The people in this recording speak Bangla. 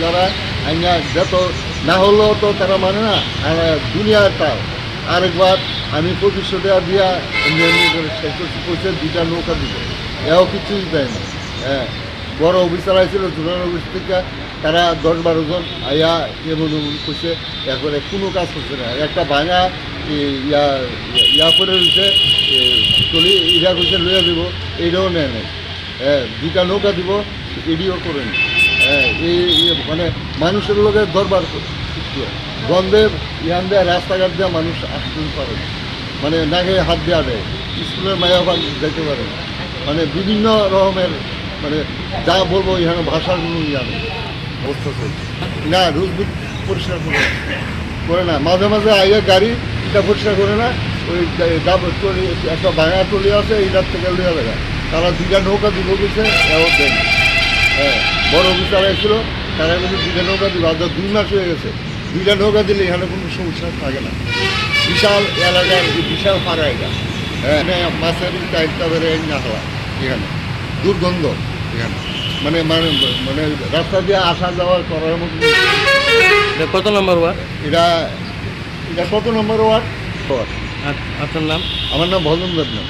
যারা আইনা যত না হলেও তো তারা মানে না আর দুনিয়ার তাও আরেকবার আমি 2500 টাকা দিয়া এমনি এমনি করে শেষ করছি, কইছে 2টা নৌকা দিব, এও কিছুই দেয় না। হ্যাঁ, বড় অফিসার আইছিল জোনাল অফিস থেকে, তারা 10-12 জন আইয়া এমন এমন করছে, এরপরে কোনো কাজ করছে না। একটা ভাঙা ইয়া করে রয়েছে, চলি ইরা কইছে লইয়া দিব, এইটাও নেয় নাই। হ্যাঁ, 2টা নৌকা দিব, এডিও করেন। হ্যাঁ, এই মানে মানুষের লোকে দরবার গন্ধে ইয়ান দেয়, রাস্তাঘাট দেওয়া মানুষ আসতে পারে না, মানে নাকে হাত দেওয়া দেয়, স্কুলের মায়াবান যেতে পারে না, মানে বিভিন্ন রকমের মানে যা বলবো এখানে ভাষার কোনো ইয়া নেই, অবস্থা চলছে না। রোজ পরিষ্কার করে না, মাঝে মাঝে আইয়া গাড়ি এটা পরিষ্কার করে না, ওই টলি একটা ভাঙা টলি আছে, এইটার থেকে লইয়া দেখা তারা 2টা নৌকা দিব গেছে, এও দেয়। হ্যাঁ, বড় অফিসার এসেছিল, তারা কিন্তু 2টা নৌকা দিব, আজ 2 মাস হয়ে গেছে। 2টা নৌকা দিলে এখানে কোনো সমস্যা থাকে না। বিশাল এলাকার বিশাল পাড়া এটা। হ্যাঁ, মাছের চাহিদা বেড়ে না হওয়া এখানে দুর্গন্ধ এখানে, মানে মানে মানে রাস্তা দিয়ে আসা যাওয়া করার মতো। কত নম্বর ওয়ার্ড? এটা এটা কত নম্বর ওয়ার্ড? আপনার নাম? আমার নাম ভজন দেবনাথ।